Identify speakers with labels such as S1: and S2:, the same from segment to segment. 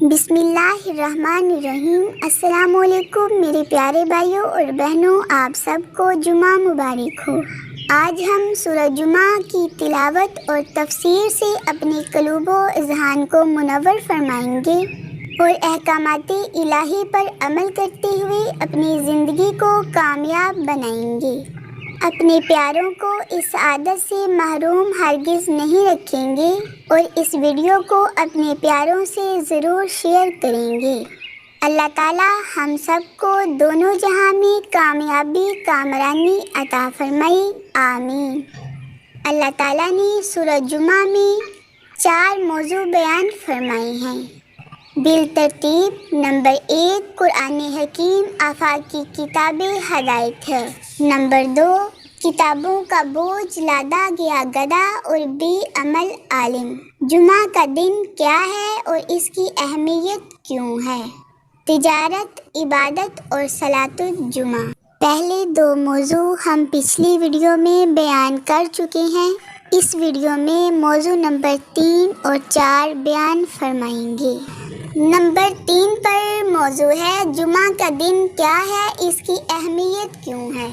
S1: بسم اللہ الرحمن الرحیم۔ السلام علیکم میرے پیارے بھائیوں اور بہنوں، آپ سب کو جمعہ مبارک ہو۔ آج ہم سورہ جمعہ کی تلاوت اور تفسیر سے اپنے قلوب و اذہان کو منور فرمائیں گے اور احکامات الہی پر عمل کرتے ہوئے اپنی زندگی کو کامیاب بنائیں گے۔ اپنے پیاروں کو اس عادت سے محروم ہرگز نہیں رکھیں گے اور اس ویڈیو کو اپنے پیاروں سے ضرور شیئر کریں گے۔ اللہ تعالی ہم سب کو دونوں جہاں میں کامیابی کامرانی عطا فرمائے، آمین۔ اللہ تعالی نے سورہ جمعہ میں 4 موضوع بیان فرمائے ہیں۔ بالترتیب نمبر 1 قرآن حکیم آفاقی کتاب ہدایت ہے۔ نمبر 2 کتابوں کا بوجھ لادا گیا گدھا اور بے عمل عالم۔ جمعہ کا دن کیا ہے اور اس کی اہمیت کیوں ہے؟ تجارت، عبادت اور صلاۃ الجمعہ۔ پہلے 2 موضوع ہم پچھلی ویڈیو میں بیان کر چکے ہیں۔ اس ویڈیو میں موضوع نمبر 3 اور 4 بیان فرمائیں گے۔ نمبر 3 پر موضوع ہے جمعہ کا دن کیا ہے، اس کی اہمیت کیوں ہے؟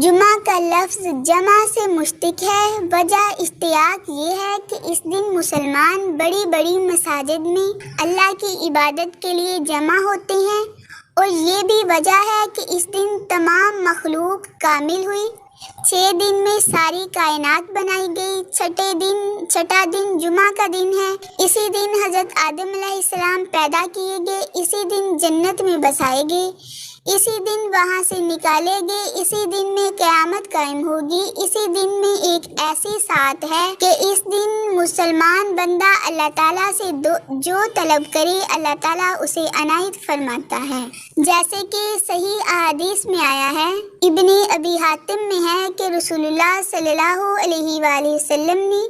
S1: جمعہ کا لفظ جمع سے مشتق ہے۔ وجہ اشتقاق یہ ہے کہ اس دن مسلمان بڑی بڑی مساجد میں اللہ کی عبادت کے لیے جمع ہوتے ہیں، اور یہ بھی وجہ ہے کہ اس دن تمام مخلوق کامل ہوئی۔ 6 دن میں ساری کائنات بنائی گئی۔ چھٹا دن جمعہ کا دن ہے۔ اسی دن حضرت آدم علیہ السلام پیدا کیے گئے، اسی دن جنت میں بسائے گئے، اسی دن وہاں سے نکالے گئے، اسی دن میں قیامت قائم ہوگی۔ اسی دن میں ایک ایسی ساتھ ہے کہ اس دن مسلمان بندہ اللہ تعالیٰ سے جو طلب کرے اللہ تعالیٰ اسے عنایت فرماتا ہے، جیسے کہ صحیح احادیث میں آیا ہے۔ ابن ابی حاتم میں ہے کہ رسول اللہ صلی اللہ علیہ وآلہ وسلم نے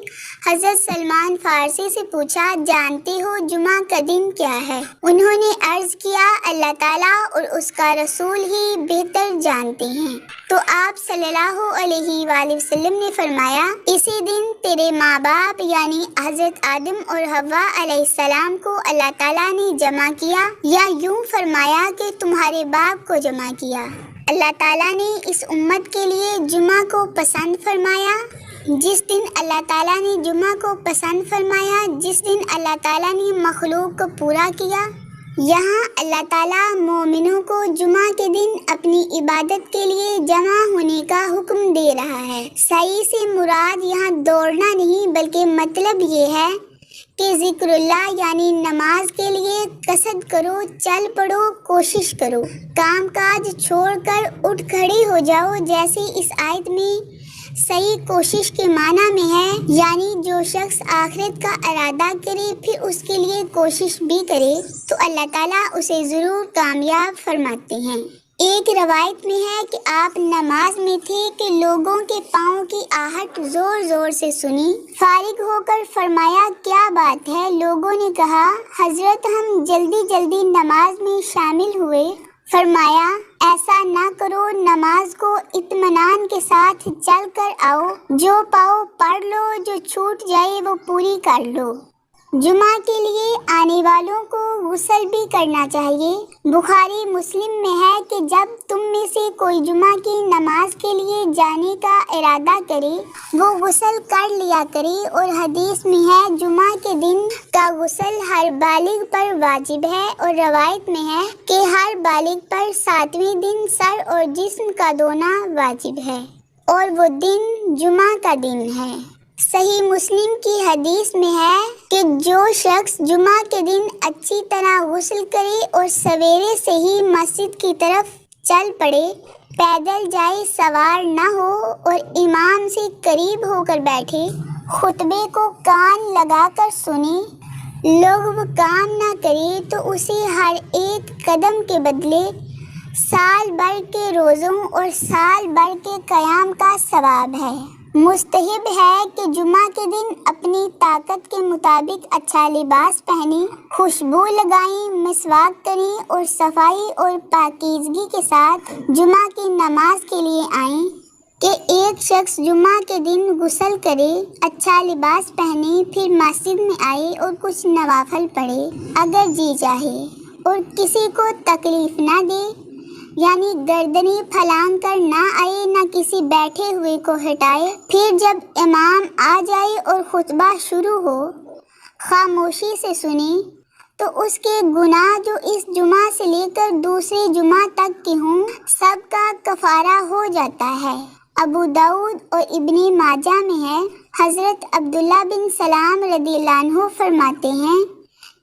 S1: حضرت سلمان فارسی سے پوچھا، جانتے ہو جمعہ کا دن کیا ہے؟ انہوں نے عرض کیا، اللہ تعالیٰ اور اس کا رسول ہی بہتر جانتے ہیں۔ تو آپ صلی اللہ علیہ وآلہ وسلم نے فرمایا، اسی دن تیرے ماں باپ یعنی حضرت آدم اور حوا علیہ السلام کو اللہ تعالیٰ نے جمع کیا، یا یوں فرمایا کہ تمہارے باپ کو جمع کیا۔ اللہ تعالیٰ نے اس امت کے لیے جمعہ کو پسند فرمایا۔ جس دن اللہ تعالیٰ نے جمعہ کو پسند فرمایا، جس دن اللہ تعالیٰ نے مخلوق کو پورا کیا، یہاں اللہ تعالیٰ مومنوں کو جمعہ کے دن اپنی عبادت کے لیے جمع ہونے کا حکم دے رہا ہے۔ سعی سے مراد یہاں دوڑنا نہیں، بلکہ مطلب یہ ہے کہ ذکر اللہ یعنی نماز کے لیے قصد کرو، چل پڑو، کوشش کرو، کام کاج چھوڑ کر اٹھ کھڑی ہو جاؤ، جیسے اس آیت میں صحیح کوشش کے معنی میں ہے، یعنی جو شخص آخرت کا ارادہ کرے پھر اس کے لیے کوشش بھی کرے تو اللہ تعالیٰ اسے ضرور کامیاب فرماتے ہیں۔ ایک روایت میں ہے کہ آپ نماز میں تھے کہ لوگوں کے پاؤں کی آہٹ زور زور سے سنی۔ فارغ ہو کر فرمایا، کیا بات ہے؟ لوگوں نے کہا، حضرت ہم جلدی جلدی نماز میں شامل ہوئے۔ فرمایا، ایسا نہ کرو، نماز کو اطمینان کے ساتھ چل کر آؤ، جو پاؤ پڑھ لو، جو چھوٹ جائے وہ پوری کر لو۔ جمعہ کے لیے آنے والوں کو غسل بھی کرنا چاہیے۔ بخاری مسلم میں ہے کہ جب تم میں سے کوئی جمعہ کی نماز کے لیے جانے کا ارادہ کرے وہ غسل کر لیا کرے، اور حدیث میں ہے جمعہ کے دن کا غسل ہر بالغ پر واجب ہے، اور روایت میں ہے کہ ہر بالغ پر 7ویں دن سر اور جسم کا دھونا واجب ہے، اور وہ دن جمعہ کا دن ہے۔ صحیح مسلم کی حدیث میں ہے کہ جو شخص جمعہ کے دن اچھی طرح غسل کرے اور سویرے سے ہی مسجد کی طرف چل پڑے، پیدل جائے، سوار نہ ہو اور امام سے قریب ہو کر بیٹھے، خطبے کو کان لگا کر سنے، لغو کام نہ کرے، تو اسے ہر ایک قدم کے بدلے سال بھر کے روزوں اور سال بھر کے قیام کا ثواب ہے۔ مستحب ہے کہ جمعہ کے دن اپنی طاقت کے مطابق اچھا لباس پہنیں، خوشبو لگائیں، مسواک کریں اور صفائی اور پاکیزگی کے ساتھ جمعہ کی نماز کے لیے آئیں۔ کہ ایک شخص جمعہ کے دن غسل کرے، اچھا لباس پہنے، پھر مسجد میں آئے اور کچھ نوافل پڑھے اگر جی چاہے، اور کسی کو تکلیف نہ دے، یعنی گردنیں پھلانگ کر نہ آئے، نہ کسی بیٹھے ہوئے کو ہٹائے، پھر جب امام آ جائے اور خطبہ شروع ہو خاموشی سے سنے، تو اس کے گناہ جو اس جمعہ سے لے کر دوسرے جمعہ تک کے ہوں سب کا کفارہ ہو جاتا ہے۔ ابو داؤد اور ابن ماجہ میں ہے، حضرت عبداللہ بن سلام رضی اللہ عنہ فرماتے ہیں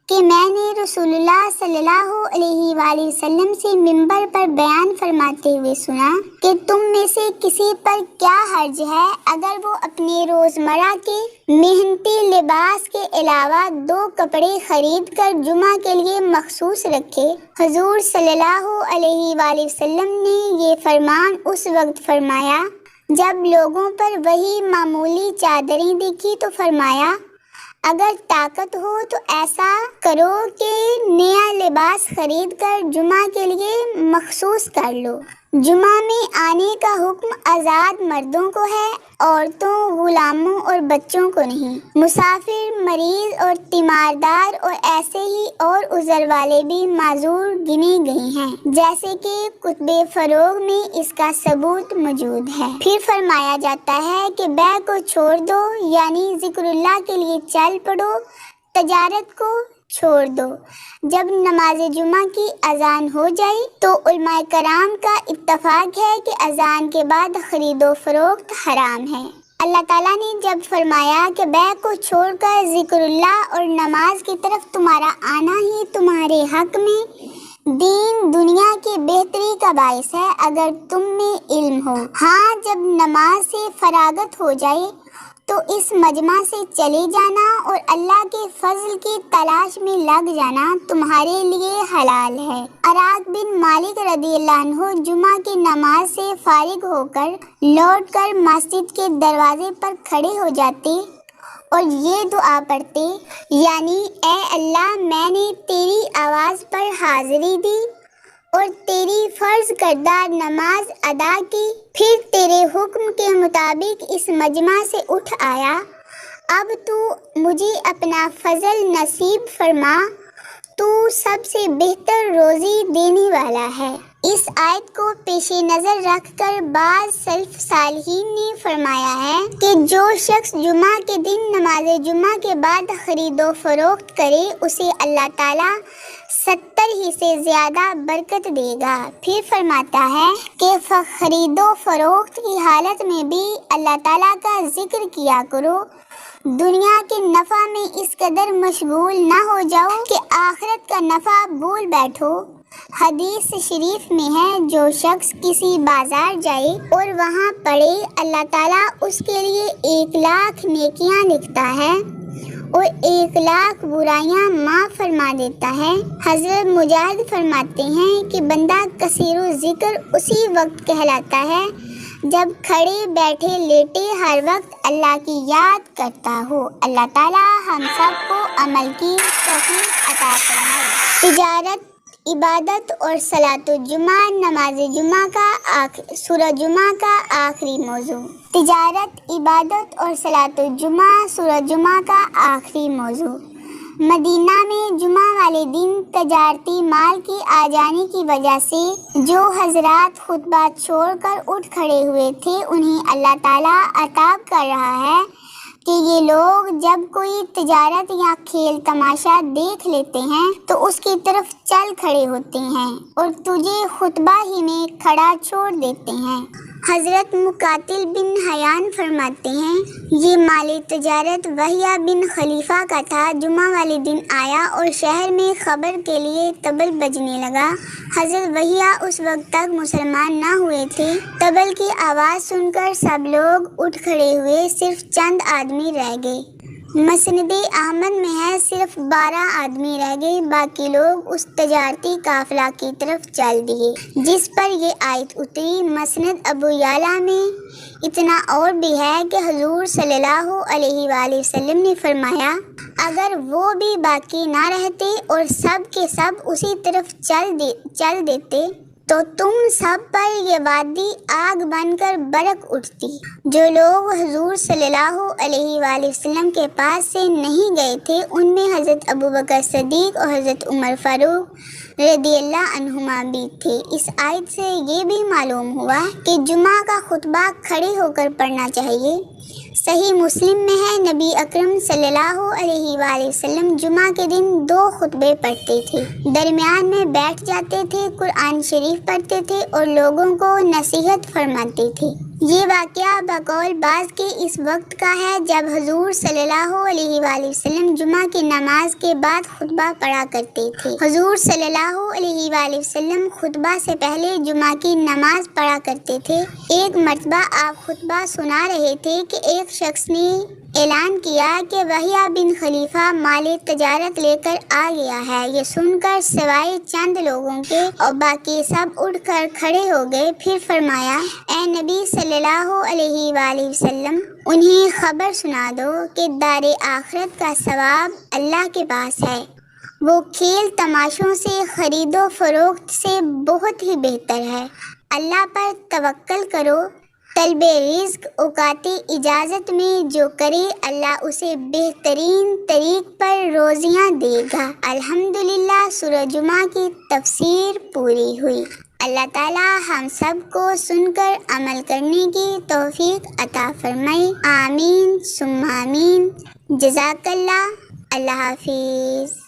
S1: کہ میں نے رسول اللہ صلی اللہ علیہ وآلہ وسلم سے منبر پر بیان فرماتے ہوئے سنا کہ تم میں سے کسی پر کیا حرج ہے اگر وہ اپنے روزمرہ کے محنتی لباس کے علاوہ 2 کپڑے خرید کر جمعہ کے لیے مخصوص رکھے۔ حضور صلی اللہ علیہ وآلہ وسلم نے یہ فرمان اس وقت فرمایا جب لوگوں پر وہی معمولی چادریں دیکھی تو فرمایا اگر طاقت ہو تو ایسا کرو کہ نیا لباس خرید کر جمعہ کے لیے مخصوص کر لو۔ جمعہ میں آنے کا حکم آزاد مردوں کو ہے، عورتوں، غلاموں اور بچوں کو نہیں۔ مسافر، مریض اور تیماردار اور ایسے ہی اور عذر والے بھی معذور گنے گئے ہیں، جیسے کہ کتب فروغ میں اس کا ثبوت موجود ہے۔ پھر فرمایا جاتا ہے کہ بیع کو چھوڑ دو، یعنی ذکر اللہ کے لیے چل پڑو، تجارت کو چھوڑ دو۔ جب نماز جمعہ کی اذان ہو جائے تو علماء کرام کا اتفاق ہے کہ اذان کے بعد خرید و فروخت حرام ہے۔ اللہ تعالیٰ نے جب فرمایا کہ بیع کو چھوڑ کر ذکر اللہ اور نماز کی طرف تمہارا آنا ہی تمہارے حق میں دین دنیا کی بہتری کا باعث ہے اگر تم میں علم ہو۔ ہاں، جب نماز سے فراغت ہو جائے تو اس مجمع سے چلے جانا اور اللہ کے فضل کی تلاش میں لگ جانا تمہارے لیے حلال ہے۔ اراق بن مالک رضی اللہ عنہ جمعہ کی نماز سے فارغ ہو کر لوٹ کر مسجد کے دروازے پر کھڑے ہو جاتے اور یہ دعا پڑھتے، یعنی اے اللہ، میں نے تیری آواز پر حاضری دی اور تیری فرض کردہ نماز ادا کی، پھر تیرے حکم کے مطابق اس مجمع سے اٹھ آیا، اب تو مجھے اپنا فضل نصیب فرما، تو سب سے بہتر روزی دینے والا ہے۔ اس آیت کو پیش نظر رکھ کر بعض سلف صالحین نے فرمایا ہے کہ جو شخص جمعہ کے دن نماز جمعہ کے بعد خرید و فروخت کرے اسے اللہ تعالیٰ 70 ہی سے زیادہ برکت دے گا۔ پھر فرماتا ہے کہ خرید و فروخت کی حالت میں بھی اللہ تعالیٰ کا ذکر کیا کرو، دنیا کے نفع میں اس قدر مشغول نہ ہو جاؤ کہ آخرت کا نفع بھول بیٹھو۔ حدیث شریف میں ہے جو شخص کسی بازار جائے اور وہاں پڑھے اللہ تعالیٰ اس کے لیے 1,00,000 نیکیاں لکھتا ہے اور 1,00,000 برائیاں معاف فرما دیتا ہے۔ حضرت مجاہد فرماتے ہیں کہ بندہ کثیر و ذکر اسی وقت کہلاتا ہے جب کھڑے بیٹھے لیٹے ہر وقت اللہ کی یاد کرتا ہو۔ اللہ تعالیٰ ہم سب کو عمل کی توفیق عطا فرمائے۔ تجارت، عبادت اور صلاۃ الجمعہ نماز جمعہ کا سورہ جمعہ کا آخری موضوع۔ تجارت، عبادت اور صلاۃ الجمعہ سورہ جمعہ کا آخری موضوع۔ مدینہ میں جمعہ والے دن تجارتی مال کے آ جانے کی وجہ سے جو حضرات خطبہ چھوڑ کر اٹھ کھڑے ہوئے تھے انہیں اللہ تعالیٰ عطاب کر رہا ہے کہ یہ لوگ جب کوئی تجارت یا کھیل تماشا دیکھ لیتے ہیں تو اس کی طرف چل کھڑے ہوتے ہیں اور تجھے خطبہ ہی میں کھڑا چھوڑ دیتے ہیں۔ حضرت مقاتل بن حیان فرماتے ہیں یہ مال تجارت وحیہ بن خلیفہ کا تھا۔ جمعہ والے دن آیا اور شہر میں خبر کے لیے طبل بجنے لگا۔ حضرت وحیہ اس وقت تک مسلمان نہ ہوئے تھے۔ طبل کی آواز سن کر سب لوگ اٹھ کھڑے ہوئے، صرف چند آدمی رہ گئے۔ مسند احمد میں ہے صرف 12 آدمی رہ گئے، باقی لوگ اس تجارتی قافلہ کی طرف چل دیے جس پر یہ آیت اتری۔ مسند ابو یعلیٰ میں اتنا اور بھی ہے کہ حضور صلی اللہ علیہ وآلہ وسلم نے فرمایا اگر وہ بھی باقی نہ رہتے اور سب کے سب اسی طرف چل دیتے تو تم سب پر یہ وادی آگ بن کر برق اٹھتی۔ جو لوگ حضور صلی اللہ علیہ وآلہ وسلم کے پاس سے نہیں گئے تھے ان میں حضرت ابوبکر صدیق اور حضرت عمر فاروق رضی اللہ عنہما بھی تھے۔ اس آیت سے یہ بھی معلوم ہوا کہ جمعہ کا خطبہ کھڑے ہو کر پڑھنا چاہیے۔ صحیح مسلم میں ہے، نبی اکرم صلی اللہ علیہ وآلہ وسلم جمعہ کے دن 2 خطبے پڑھتے تھے، درمیان میں بیٹھ جاتے تھے، قرآن شریف پڑھتے تھے اور لوگوں کو نصیحت فرماتے تھے۔ یہ واقعہ بقول بعض کے اس وقت کا ہے جب حضور صلی اللہ علیہ وآلہ وسلم جمعہ کی نماز کے بعد خطبہ پڑھا کرتے تھے۔ حضور صلی اللہ علیہ وآلہ وسلم خطبہ سے پہلے جمعہ کی نماز پڑھا کرتے تھے۔ ایک مرتبہ آپ خطبہ سنا رہے تھے کہ ایک شخص نے اعلان کیا کہ وحیہ بن خلیفہ مال تجارت لے کر آ گیا ہے۔ یہ سن کر سوائے چند لوگوں کے اور باقی سب اٹھ کر کھڑے ہو گئے۔ پھر فرمایا، اے نبی صلی اللہ علیہ وآلہ وسلم، انہیں خبر سنا دو کہ دار آخرت کا ثواب اللہ کے پاس ہے، وہ کھیل تماشوں سے، خرید و فروخت سے بہت ہی بہتر ہے۔ اللہ پر توکل کرو، طلب رزق اوقات اجازت میں جو کرے اللہ اسے بہترین طریق پر روزیاں دے گا۔ الحمدللہ سورہ جمعہ کی تفسیر پوری ہوئی۔ اللہ تعالی ہم سب کو سن کر عمل کرنے کی توفیق عطا فرمائے، آمین ثم آمین۔ جزاک اللہ۔ اللہ حافظ۔